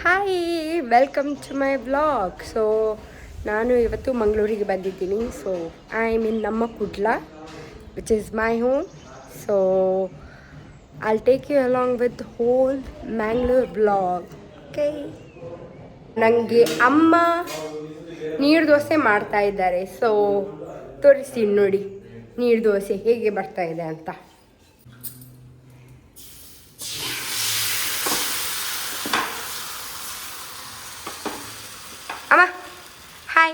Hi, welcome to my vlog. So ನಾನು ಇವತ್ತು ಮಂಗಳೂರಿಗೆ ಬಂದಿದ್ದೀನಿ. ಸೊ ಐ ಮೀನ್ ನಮ್ಮ Kudla which is my home. So I'll take you along with whole Mangalore vlog. Okay, ನನಗೆ ಅಮ್ಮ ನೀರು ದೋಸೆ ಮಾಡ್ತಾ ಇದ್ದಾರೆ. ಸೊ ತೋರಿಸ್ತೀನಿ ನೋಡಿ ನೀರು ದೋಸೆ ಹೇಗೆ ಬರ್ತಾ ಇದೆ ಅಂತ. ಅಮ್ಮ ಹಾಯ್.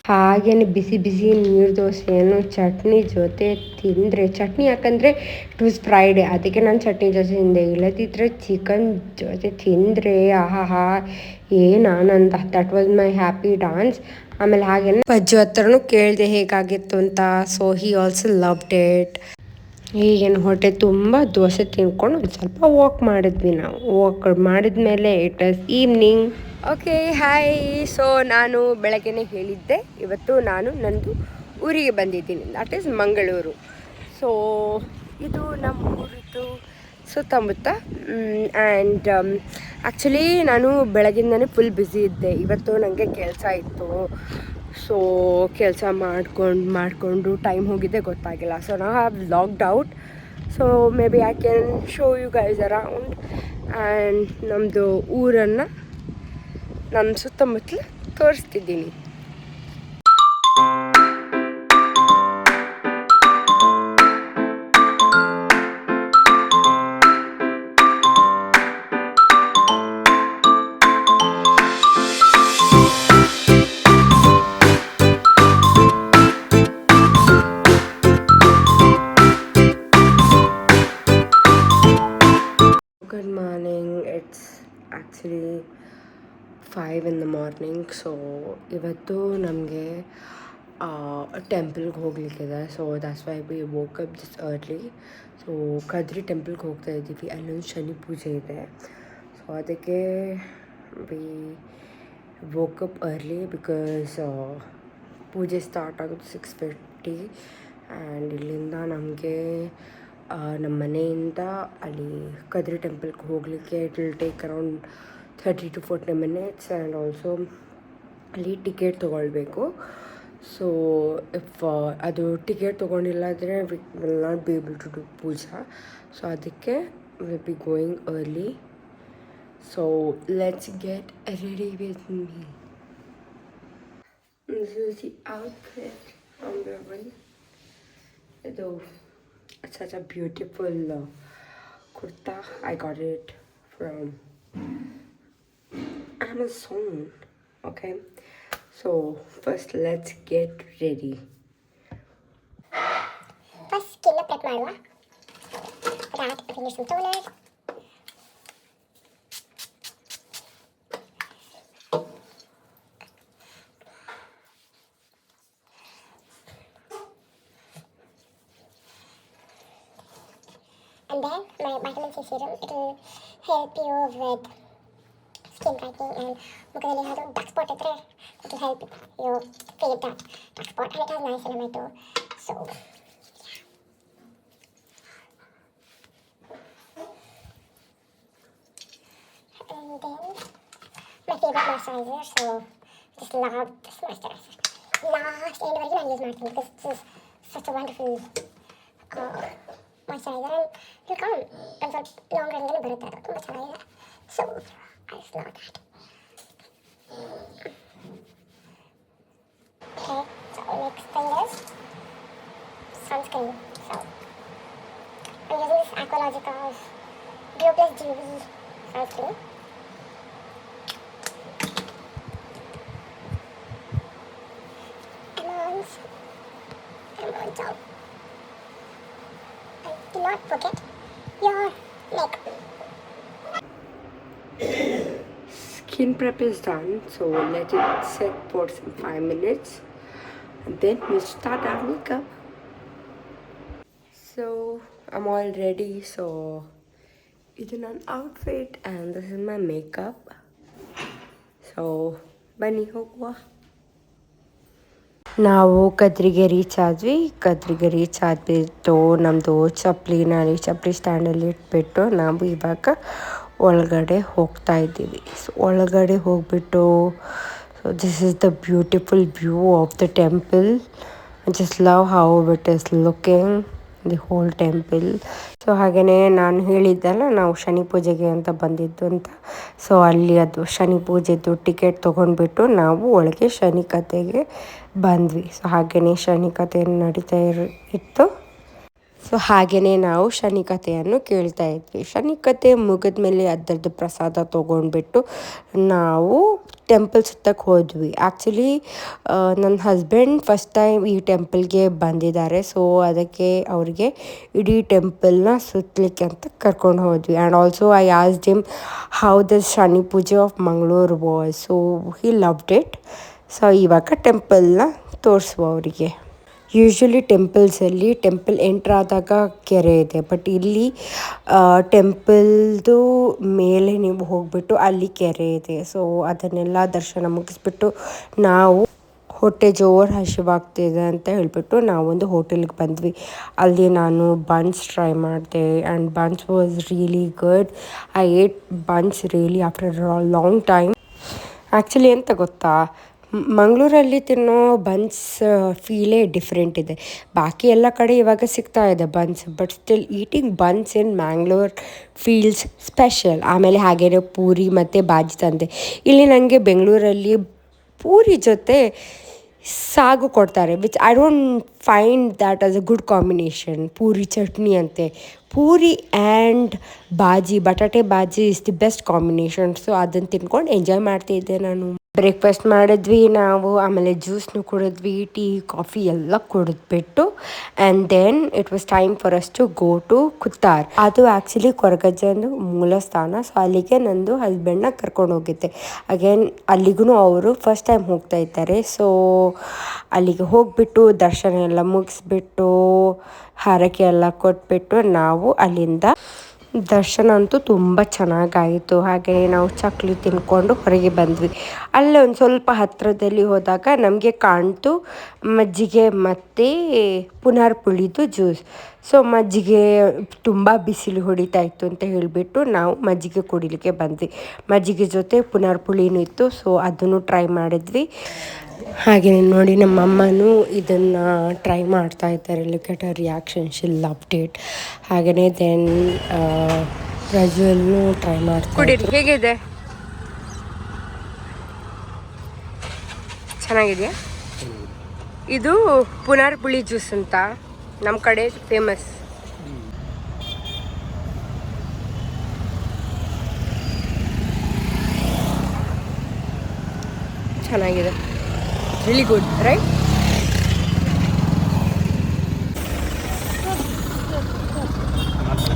ಹಾಗೇನೆ ಬಿಸಿ ಬಿಸಿ ನೀರು ದೋಸೆಯನ್ನು ಚಟ್ನಿ ಜೊತೆ ತಿಂದರೆ, ಚಟ್ನಿ ಯಾಕಂದರೆ ಇಟ್ ವಾಸ್ ಫ್ರೈಡೇ, ಅದಕ್ಕೆ ನಾನು ಚಟ್ನಿ ಜೊತೆ ತಿಂದೆ. ಇಲ್ಲದಿದ್ದರೆ ಚಿಕನ್ ಜೊತೆ ತಿಂದರೆ ಆಹಾ ಏನು ಆನಂದ. That was my happy dance. ಆಮೇಲೆ ಹಾಗೇನೆ ಪಜ್ಜು ಹತ್ರನೂ ಕೇಳಿದೆ ಹೇಗಾಗಿತ್ತು ಅಂತ. So he also loved it. ಈಗೇನು ಹೊಟ್ಟೆ ತುಂಬ ದೋಸೆ ತಿನ್ಕೊಂಡು ಒಂದು ಸ್ವಲ್ಪ ವಾಕ್ ಮಾಡಿದ್ವಿ. ನಾವು ವಾಕ್ ಮಾಡಿದ್ಮೇಲೆ it was evening. Okay hi. So ನಾನು ಬೆಳಗ್ಗೆನೇ ಹೇಳಿದ್ದೆ ಇವತ್ತು ನಾನು ನಂದು ಊರಿಗೆ ಬಂದಿದ್ದೀನಿ, ದಟ್ ಈಸ್ ಮಂಗಳೂರು. ಸೊ ಇದು ನಮ್ಮ ಊರಿದ್ದು ಸುತ್ತಮುತ್ತ. ಆ್ಯಂಡ್ ಆ್ಯಕ್ಚುಲಿ ನಾನು ಬೆಳಗಿಂದನೇ ಫುಲ್ ಬ್ಯುಸಿ ಇದ್ದೆ. ಇವತ್ತು ನನಗೆ ಕೆಲಸ ಇತ್ತು. ಸೊ ಕೆಲಸ ಮಾಡಿಕೊಂಡು ಟೈಮ್ ಹೋಗಿದ್ದೆ ಗೊತ್ತಾಗಿಲ್ಲ. ಸೊ ನಾ have logged out. So maybe I can show you guys around. And ನಮ್ಮದು ಊರನ್ನು ನನ್ನ ಸುತ್ತಮುತ್ತಲು ತೋರಿಸ್ತಿದ್ದೀನಿ. Good morning. It's actually 5 in the morning. So ಇವತ್ತು ನಮಗೆ ಟೆಂಪಲ್ಗೆ ಹೋಗ್ಲಿಕ್ಕಿದೆ. So that's why we woke up this early. So Kadri ಟೆಂಪಲ್ಗೆ ಹೋಗ್ತಾ ಇದ್ದೀವಿ. ಅಲ್ಲೊಂದು ಶನಿ ಪೂಜೆ ಇದೆ. ಸೊ ಅದಕ್ಕೆ we woke up early because ಪೂಜೆ ಸ್ಟಾರ್ಟ್ ಆಗೋದು 6:50. ಆ್ಯಂಡ್ ಇಲ್ಲಿಂದ ನಮಗೆ ನಮ್ಮ ಮನೆಯಿಂದ ಅಲ್ಲಿ ಕದ್ರಿ ಟೆಂಪಲ್ಗೆ ಹೋಗಲಿಕ್ಕೆ it will take around 30 to 40 minutes. And also ಅಲ್ಲಿ ಟಿಕೆಟ್ ತೊಗೊಳ್ಬೇಕು. ಸೊ ಇಫ್ ಅದು ಟಿಕೆಟ್ ತೊಗೊಂಡಿಲ್ಲ ಅಂದರೆ will not be able to do puja. So ಅದಕ್ಕೆ will be going early. So let's get ready with me. This is the outfit I'm wearing. ಇದು such a beautiful kurta. I got it from Amazon. Okay, so first let's get ready. First skin prep ಮಾಡುವ. For that I use some toner. And then my vitamin C serum, it will help you with skin brightening, and ಮುಖದಲ್ಲಿ ಏನಾದರೂ dark spot ಇದ್ದರೆ it will help you fade that dark spot, and it has niacinamide too. So and then my favorite moisturizer, so just love this moisturizer. Last end ವರೆಗೂ ನಾನು use ಮಾಡ್ತೀನಿ because this is such a wonderful moisturizer, and it will come ಒಂದು ಸ್ವಲ್ಪ long ರನ್ಗೆ ಬರುತ್ತೆ. ಅದು ತುಂಬ ಚೆನ್ನಾಗಿದೆ. So I just love that. Okay, so next thing is sunscreen. So I'm using this Aqualogica Glow Plus UV sunscreen. I'm on top. And do not forget your neck. Skin prep is done, so let it set for some 5 minutes and then we'll start our makeup. So I'm all ready. So this is my outfit and this is my makeup. So bani hoguwa. ನಾವು ಕದ್ರಿಗೆ reach ಆದ್ಬಿಟ್ಟು ನಮ್ಮದು ಚಪ್ಪಲಿ ಸ್ಟ್ಯಾಂಡಲ್ಲಿ ಇಟ್ಬಿಟ್ಟು ನಾವು ಇವಾಗ ಒಳಗಡೆ ಹೋಗ್ತಾ ಇದ್ದೀವಿ. So ಒಳಗಡೆ ಹೋಗ್ಬಿಟ್ಟು this is the beautiful view of the temple. I just love how it is looking the whole temple. So ಹಾಗೆಯೇ ನಾನು ಹೇಳಿದ್ದಲ್ಲ ನಾವು ಶನಿ ಪೂಜೆಗೆ ಅಂತ ಬಂದಿದ್ದು ಅಂತ. ಸೊ ಅಲ್ಲಿ ಅದು ಶನಿ ಪೂಜೆದು ಟಿಕೆಟ್ ತೊಗೊಂಡ್ಬಿಟ್ಟು ನಾವು ಒಳಗೆ ಶನಿ ಕಥೆಗೆ ಬಂದ್ವಿ. ಸೊ ಹಾಗೆಯೇ ಶನಿ ಕಥೆ ನಡೀತಾ ಇತ್ತು. ಸೊ ಹಾಗೆಯೇ ನಾವು ಶನಿ ಕಥೆಯನ್ನು ಕೇಳ್ತಾ ಇದ್ವಿ. ಶನಿ ಕಥೆ ಮುಗಿದ ಮೇಲೆ ಅದರದ್ದು ಪ್ರಸಾದ ತೊಗೊಂಡ್ಬಿಟ್ಟು ನಾವು ಟೆಂಪಲ್ ಸುತ್ತಕ್ಕೆ ಹೋದ್ವಿ. ಆ್ಯಕ್ಚುಲಿ ನನ್ನ ಹಸ್ಬೆಂಡ್ ಫಸ್ಟ್ ಟೈಮ್ ಈ ಟೆಂಪಲ್ಗೆ ಬಂದಿದ್ದಾರೆ. ಸೊ ಅದಕ್ಕೆ ಅವ್ರಿಗೆ ಇಡೀ ಟೆಂಪಲ್ನ ಸುತ್ತಲಿಕ್ಕೆ ಅಂತ ಕರ್ಕೊಂಡು ಹೋದ್ವಿ. And also I asked him how the Shani puja of Mangaluru was. So he loved it. So ಇವಾಗ ಟೆಂಪಲ್ನ ತೋರಿಸುವ ಅವರಿಗೆ. ಯೂಶ್ವಲಿ ಟೆಂಪಲ್ಸಲ್ಲಿ ಟೆಂಪಲ್ ಎಂಟ್ರ್ ಆದಾಗ ಕೆರೆ ಇದೆ, ಬಟ್ ಇಲ್ಲಿ ಟೆಂಪಲ್ದು ಮೇಲೆ ನೀವು ಹೋಗ್ಬಿಟ್ಟು ಅಲ್ಲಿ ಕೆರೆ ಇದೆ. ಸೊ ಅದನ್ನೆಲ್ಲ ದರ್ಶನ ಮುಗಿಸ್ಬಿಟ್ಟು ನಾವು ಹೊಟ್ಟೆ ಜೋರು ಹಸಿವಾಗ್ತಿದೆ ಅಂತ ಹೇಳಿಬಿಟ್ಟು ನಾವೊಂದು ಹೋಟೆಲ್ಗೆ ಬಂದ್ವಿ. ಅಲ್ಲಿ ನಾನು ಬನ್ಸ್ ಟ್ರೈ ಮಾಡಿದೆ and buns was really good. I eight buns really after a long time. Actually ಎಂತ ಗೊತ್ತಾ, ಮಂಗಳೂರಲ್ಲಿ ತಿನ್ನೋ ಬನ್ಸ್ ಫೀಲೇ ಡಿಫ್ರೆಂಟ್ ಇದೆ. ಬಾಕಿ ಎಲ್ಲ ಕಡೆ ಇವಾಗ ಸಿಗ್ತಾ ಇದೆ buns, but still eating buns in Mangalore feels special. ಆಮೇಲೆ ಹಾಗೆಯೇ ಪೂರಿ ಮತ್ತು ಬಾಜಿ ತಂದೆ. ಇಲ್ಲಿ ನನಗೆ ಬೆಂಗಳೂರಲ್ಲಿ ಪೂರಿ ಜೊತೆ ಸಾಗು ಕೊಡ್ತಾರೆ, which I don't find that as a good combination. Puri chutney ಅಂತೆ, ಪೂರಿ ಆ್ಯಂಡ್ ಬಾಜಿ, ಬಟಾಟೆ bhaji is the best combination. So ಅದನ್ನು ತಿನ್ಕೊಂಡು ಎಂಜಾಯ್ ಮಾಡ್ತಿದ್ದೆ ನಾನು. ಬ್ರೇಕ್ಫಾಸ್ಟ್ ಮಾಡಿದ್ವಿ ನಾವು, ಆಮೇಲೆ ಜ್ಯೂಸ್ನು ಕುಡಿದ್ವಿ, ಟೀ ಕಾಫಿ ಎಲ್ಲ ಕುಡಿದ್ಬಿಟ್ಟು and then it was time for us to go to Kuthar. ಅದು ಆ್ಯಕ್ಚುಲಿ ಕೊರಗಜ್ಜಂದು ಮೂಲ ಸ್ಥಾನ. ಸೊ ಅಲ್ಲಿಗೆ ನಂದು ಹಸ್ಬೆಂಡ್ನ ಕರ್ಕೊಂಡು ಹೋಗಿದ್ದೆ. ಅಗೇನ್ ಅಲ್ಲಿಗೂ ಅವರು ಫಸ್ಟ್ ಟೈಮ್ ಹೋಗ್ತಾ ಇದ್ದಾರೆ. ಸೊ ಅಲ್ಲಿಗೆ ಹೋಗಿಬಿಟ್ಟು ದರ್ಶನ ಎಲ್ಲ ಮುಗಿಸ್ಬಿಟ್ಟು ಹರಕೆ ಎಲ್ಲ ಕೊಟ್ಬಿಟ್ಟು ನಾವು ಅಲ್ಲಿಂದ ದರ್ಶನ ಅಂತೂ ತುಂಬ ಚೆನ್ನಾಗಾಯಿತು. ಹಾಗೆ ನಾವು ಚಕ್ಲಿ ತಿನ್ಕೊಂಡು ಹೊರಗೆ ಬಂದ್ವಿ. ಅಲ್ಲೇ ಒಂದು ಸ್ವಲ್ಪ ಹತ್ತಿರದಲ್ಲಿ ಹೋದಾಗ ನಮಗೆ ಕಾಣ್ತು ಮಜ್ಜಿಗೆ ಮತ್ತು ಪುನರ್ ಪುಳಿದು ಜ್ಯೂಸ್. ಸೊ ಮಜ್ಜಿಗೆ ತುಂಬ ಬಿಸಿಲು ಹೊಡಿತಾ ಇತ್ತು ಅಂತ ಹೇಳಿಬಿಟ್ಟು ನಾವು ಮಜ್ಜಿಗೆ ಕುಡಿಲಿಕ್ಕೆ ಬಂದ್ವಿ. ಮಜ್ಜಿಗೆ ಜೊತೆ ಪುನರ್ ಪುಳಿನೂ ಇತ್ತು. ಸೊ ಅದನ್ನು ಟ್ರೈ ಮಾಡಿದ್ವಿ. ಹಾಗೆ ನೋಡಿ ನಮ್ಮಮ್ಮನೂ ಇದನ್ನು ಟ್ರೈ ಮಾಡ್ತಾ ಇದ್ದಾರೆ. Look at Har reaction, she loved it. ಹಾಗೆಯೇ ದೆನ್ ಪ್ರಜ್ವಲ್ನು ಟ್ರೈ ಮಾಡ್ತಾರೆ. ಹೇಗಿದೆ? ಚೆನ್ನಾಗಿದೆಯಾ? ಇದು ಪುನರ್ ಪುಳಿ ಜ್ಯೂಸ್ ಅಂತ ನಮ್ಮ ಕಡೆ ಫೇಮಸ್. ಚೆನ್ನಾಗಿದೆ, really good, right?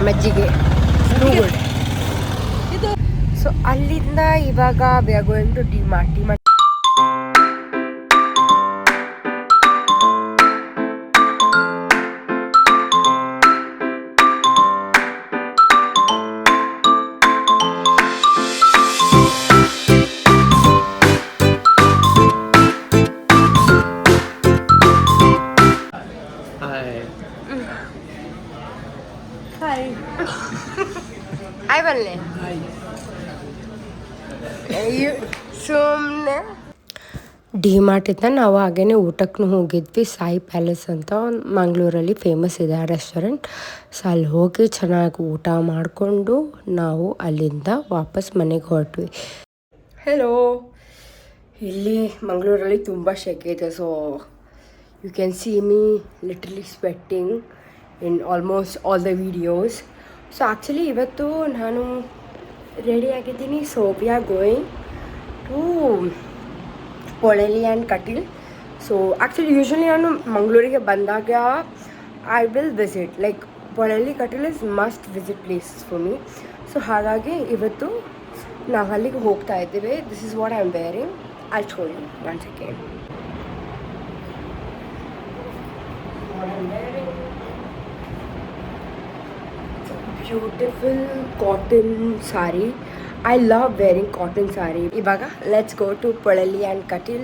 ಮಜ್ಜಿಗೆ too good. ಸೊ ಅಲ್ಲಿಂದ ಇವಾಗ we are going to D-mart. Hi ಬನ್ನಿ. ಸುಮ್ಮನೆ ಡಿ-ಮಾರ್ಟಿಂದ ನಾವು ಹಾಗೇನೆ ಊಟಕ್ಕೂ ಹೋಗಿದ್ವಿ. ಸಾಯಿ ಪ್ಯಾಲೇಸ್ ಅಂತ ಮಂಗಳೂರಲ್ಲಿ ಫೇಮಸ್ ಇದೆ ಆ ರೆಸ್ಟೋರೆಂಟ್. ಸೊ ಅಲ್ಲಿ ಹೋಗಿ ಚೆನ್ನಾಗಿ ಊಟ ಮಾಡಿಕೊಂಡು ನಾವು ಅಲ್ಲಿಂದ ವಾಪಸ್ ಮನೆಗೆ ಹೊರಟ್ವಿ. ಹೆಲೋ, ಇಲ್ಲಿ ಮಂಗಳೂರಲ್ಲಿ ತುಂಬ ಸೆಕೆ ಇದೆ. So you can see me literally sweating in almost all the videos. So actually ಇವತ್ತು ನಾನು ರೆಡಿಯಾಗಿದ್ದೀನಿ. So we are going to Polali and Kateel. So actually usually ನಾನು ಮಂಗಳೂರಿಗೆ ಬಂದಾಗ I will visit like Polali Kateel is must visit place for me. So ಹಾಗಾಗಿ ಇವತ್ತು ನಾವು ಅಲ್ಲಿಗೆ ಹೋಗ್ತಾ ಇದ್ದೀವಿ. This is what I am wearing. I show you one second. Beautiful cotton sari. I love wearing cotton saree. ಇವಾಗ let's go to Polali and Kateel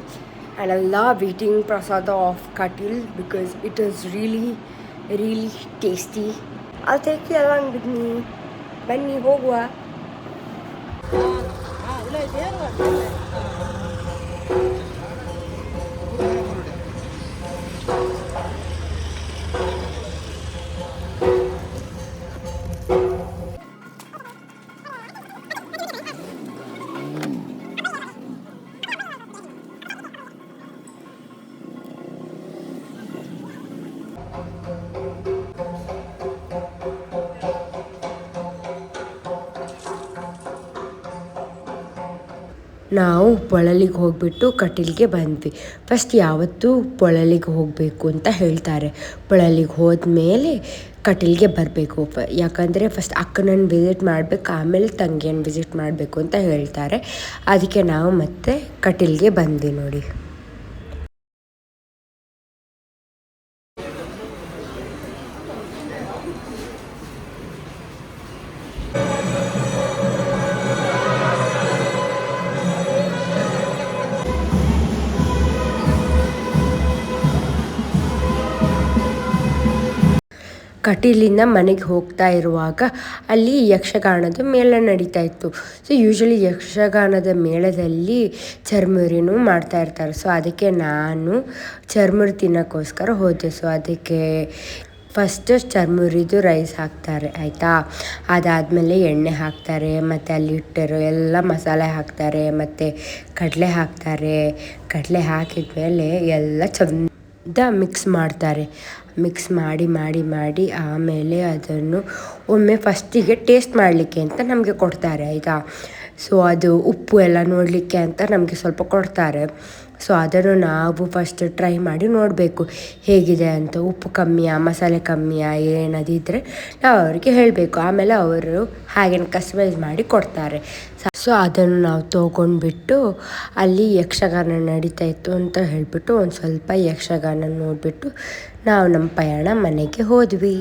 and I love eating prasada of Katil because it is really, really tasty. I'll take you along with me. ಬನ್ನಿ ಹೋಗುವ. ನಾವು ಪೊಳಲಿಗೆ ಹೋಗಿಬಿಟ್ಟು ಕಟೀಲ್ಗೆ ಬಂದ್ವಿ. First ಯಾವತ್ತೂ ಪೊಳಲಿಗೆ ಹೋಗಬೇಕು ಅಂತ ಹೇಳ್ತಾರೆ. ಪೊಳಲಿಗೆ ಹೋದ್ಮೇಲೆ ಕಟೀಲ್ಗೆ ಬರಬೇಕು. ಯಾಕಂದರೆ ಫಸ್ಟ್ ಅಕ್ಕನನ್ನು ವಿಸಿಟ್ ಮಾಡಬೇಕು, ಆಮೇಲೆ ತಂಗಿಯನ್ನು ವಿಸಿಟ್ ಮಾಡಬೇಕು ಅಂತ ಹೇಳ್ತಾರೆ. ಅದಕ್ಕೆ ನಾವು ಮತ್ತೆ ಕಟೀಲ್ಗೆ ಬಂದ್ವಿ ನೋಡಿ. ಕಟೀಲಿಂದ ಮನೆಗೆ ಹೋಗ್ತಾ ಇರುವಾಗ ಅಲ್ಲಿ ಯಕ್ಷಗಾನದ ಮೇಳ ನಡೀತಾ ಇತ್ತು. ಸೊ ಯೂಶ್ವಲಿ ಯಕ್ಷಗಾನದ ಮೇಳದಲ್ಲಿ ಚರ್ಮುರಿನೂ ಮಾಡ್ತಾ ಇರ್ತಾರೆ. ಸೊ ಅದಕ್ಕೆ ನಾನು ಚರ್ಮುರಿ ತಿನ್ನೋಕ್ಕೋಸ್ಕರ ಹೋದೆ. ಸೊ ಅದಕ್ಕೆ ಫಸ್ಟ್ ಚರ್ಮುರಿದು ರೈಸ್ ಹಾಕ್ತಾರೆ ಆಯಿತಾ. ಅದಾದಮೇಲೆ ಎಣ್ಣೆ ಹಾಕ್ತಾರೆ, ಮತ್ತು ಅಲ್ಲಿ ಇಟ್ಟಿರೋ ಎಲ್ಲ ಮಸಾಲೆ ಹಾಕ್ತಾರೆ, ಮತ್ತು ಕಡಲೆ ಹಾಕ್ತಾರೆ. ಕಡಲೆ ಹಾಕಿದ್ಮೇಲೆ ಎಲ್ಲ ಚಂದ ಮಿಕ್ಸ್ ಮಾಡ್ತಾರೆ. ಮಿಕ್ಸ್ ಮಾಡಿ ಮಾಡಿ ಮಾಡಿ ಆಮೇಲೆ ಅದನ್ನು ಒಮ್ಮೆ ಫಸ್ಟಿಗೆ ಟೇಸ್ಟ್ ಮಾಡಲಿಕ್ಕೆ ಅಂತ ನಮಗೆ ಕೊಡ್ತಾರೆ ಆಯಿತಾ. ಸೊ ಅದು ಉಪ್ಪು ಎಲ್ಲ ನೋಡಲಿಕ್ಕೆ ಅಂತ ನಮಗೆ ಸ್ವಲ್ಪ ಕೊಡ್ತಾರೆ. ಸೊ ಅದನ್ನು ನಾವು ಫಸ್ಟ್ ಟ್ರೈ ಮಾಡಿ ನೋಡಬೇಕು ಹೇಗಿದೆ ಅಂತ. ಉಪ್ಪು ಕಮ್ಮಿಯಾ, ಮಸಾಲೆ ಕಮ್ಮಿಯಾ, ಏನದಿದ್ದರೆ ನಾವು ಅವರಿಗೆ ಹೇಳಬೇಕು. ಆಮೇಲೆ ಅವರು ಹಾಗೇನು ಕಸ್ಟಮೈಸ್ ಮಾಡಿ ಕೊಡ್ತಾರೆ. ಸೊ ಅದನ್ನು ನಾವು ತೊಗೊಂಡ್ಬಿಟ್ಟು ಅಲ್ಲಿ ಯಕ್ಷಗಾನ ನಡೀತಾ ಇತ್ತು ಅಂತ ಹೇಳಿಬಿಟ್ಟು ಒಂದು ಸ್ವಲ್ಪ ಯಕ್ಷಗಾನ ನೋಡಿಬಿಟ್ಟು ನಾವು ನಮ್ಮ ಪಯಣ ಮನೆಗೆ ಹೋದ್ವಿ.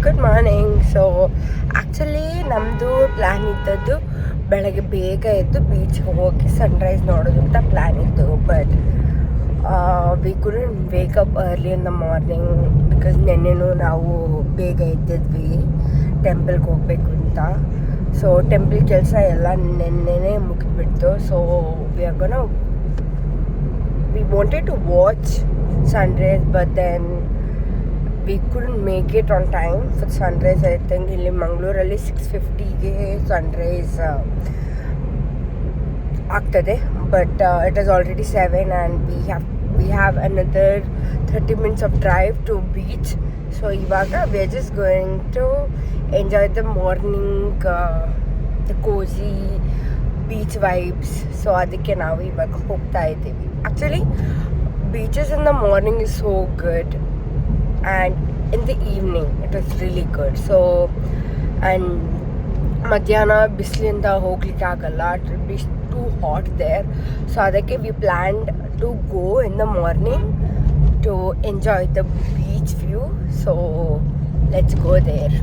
Good morning. ಸೊ ಆ್ಯಕ್ಚುಲಿ ನಮ್ಮದು ಪ್ಲ್ಯಾನ್ ಇದ್ದದ್ದು ಬೆಳಗ್ಗೆ ಬೇಗ ಎದ್ದು ಬೀಚ್ಗೆ ಹೋಗಿ ಸನ್ರೈಸ್ ನೋಡೋದು ಅಂತ ಪ್ಲ್ಯಾನ್ ಇತ್ತು. But we couldn't wake up early in the morning because ನೆನ್ನೆನೂ ನಾವು ಬೇಗ ಎದ್ದಿದ್ವಿ ಟೆಂಪಲ್ಗೆ ಹೋಗಬೇಕು ಅಂತ. ಸೊ ಟೆಂಪಲ್ ಕೆಲಸ ಎಲ್ಲ ನೆನ್ನೆನೇ ಮುಗಿದ್ಬಿಡ್ತು. So we wanted to watch sunrise, but then we couldn't make it on time for sunrise. I think ಇಲ್ಲಿ ಮಂಗಳೂರಲ್ಲಿ 6:50ಗೆ ಸನ್ರೈಸ್ ಆಗ್ತದೆ. But it is already 7 and we have another 30 minutes of drive to beach. So ಇವಾಗ we are just going to enjoy the morning, the cozy beach vibes. So ಅದಕ್ಕೆ ನಾವು ಇವಾಗ ಹೋಗ್ತಾ ಇದ್ದೀವಿ. Actually beaches in the morning is so good and in the evening it was really good. So and ಮಧ್ಯಾಹ್ನ ಬಿಸಿಲಿಂದ ಹೋಗ್ಲಿಕ್ಕೆ ಆಗಲ್ಲ, it will be too hot there. So ಅದಕ್ಕೆ we planned to go in the morning to enjoy the beach view. So let's go there.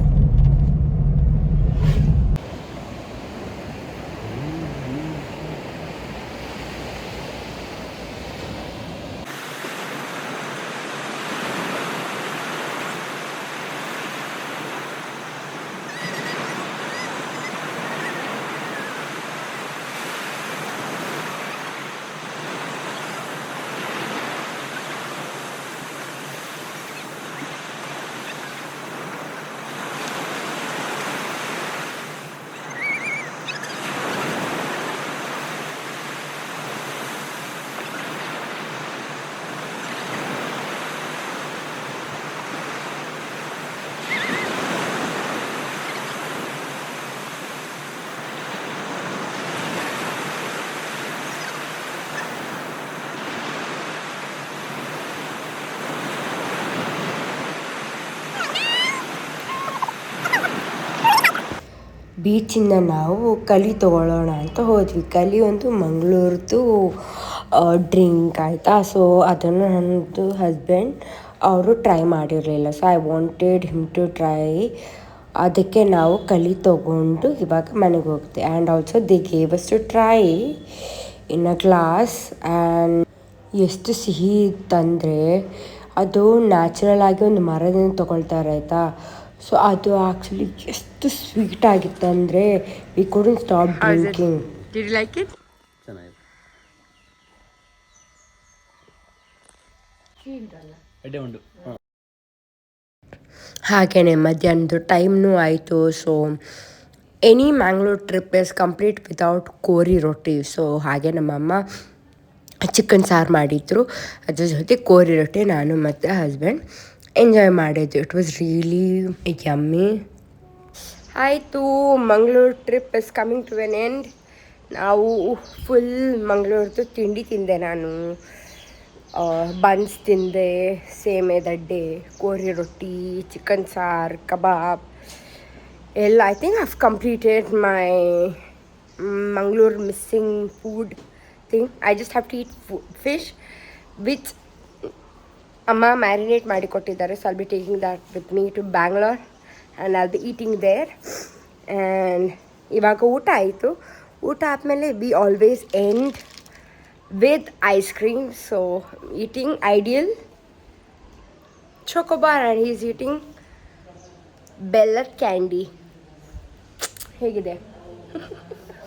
ಬೀಚಿಂದ ನಾವು ಕಲಿ ತೊಗೊಳ್ಳೋಣ ಅಂತ ಹೋದ್ವಿ. ಕಲಿ ಒಂದು ಮಂಗಳೂರ್ದು ಡ್ರಿಂಕ್ ಆಯಿತಾ. ಸೊ ಅದನ್ನು ನನ್ನದು ಹಸ್ಬೆಂಡ್ ಅವರು ಟ್ರೈ ಮಾಡಿರಲಿಲ್ಲ. So I wanted him to try. ಅದಕ್ಕೆ ನಾವು ಕಲಿ ತೊಗೊಂಡು ಇವಾಗ ಮನೆಗೆ ಹೋಗ್ತೆ. And also they gave us to try in a glass. And ಎಷ್ಟು ಸಿಹಿ ಇತ್ತಂದರೆ ಅದು ನ್ಯಾಚುರಲ್ ಆಗಿ ಒಂದು ಮರದಿಂದ ತೊಗೊಳ್ತಾರೆ ಆಯಿತಾ. ಸೊ ಅದು ಆ್ಯಕ್ಚುಲಿ ಎಷ್ಟು ಸ್ವೀಟ್ ಆಗಿತ್ತಂದರೆ we couldn't stop drinking. Did you like it? ಚೆನ್ನಾಗಿದೆ. ಎಡೆ ಉಂಟು. ಹಾಗೆಯೇ ಮಧ್ಯಾಹ್ನದ ಟೈಮ್ನೂ ಆಯಿತು. So any Mangalore trip is complete without kori rotti. So ಹಾಗೆ ನಮ್ಮಮ್ಮ ಚಿಕನ್ ಸಾರು ಮಾಡಿದ್ರು, ಅದ್ರ ಜೊತೆ ಕೋರಿ ರೊಟ್ಟಿ ನಾನು ಮತ್ತು ಹಸ್ಬೆಂಡ್ ಎಂಜಾಯ್ ಮಾಡಿದ್ವಿ. It was really yummy. ಆಯಿತು, Mangaluru trip is coming to an end. ನಾವು ಫುಲ್ ಮಂಗಳೂರ್ದು ತಿಂಡಿ ತಿಂದೆ ನಾನು. ಬನ್ಸ್ ತಿಂದೆ, ಸೇಮೆ ದಡ್ಡೆ, ಕೋರಿ ರೊಟ್ಟಿ, ಚಿಕನ್ ಸಾರು, ಕಬಾಬ್ ಎಲ್ಲ. I think I have completed my Mangaluru missing food thing. I just have to eat fish which amma marinate ಮಾಡಿ ಕೊಟ್ಟಿದ್ದಾರೆ. So I'll be taking that with me to Bangalore and I'll be eating there. And ಇವಾಗ ಊಟ ಆಯಿತು. ಊಟ ಆದಮೇಲೆ we always end with ice cream. So eating Ideal Chocobar and he's eating ಬೆಲ್ಲದ candy. ಹೇಗಿದೆ?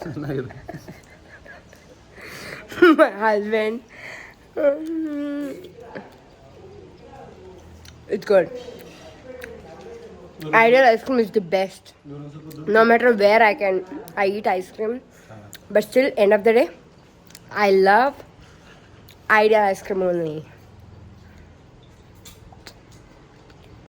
ಚೆನ್ನಾಗಿದೆ. My husband, it's good. Ideal ice cream is the best. No matter where I eat ice cream, but still end of the day I love Ideal ice cream only.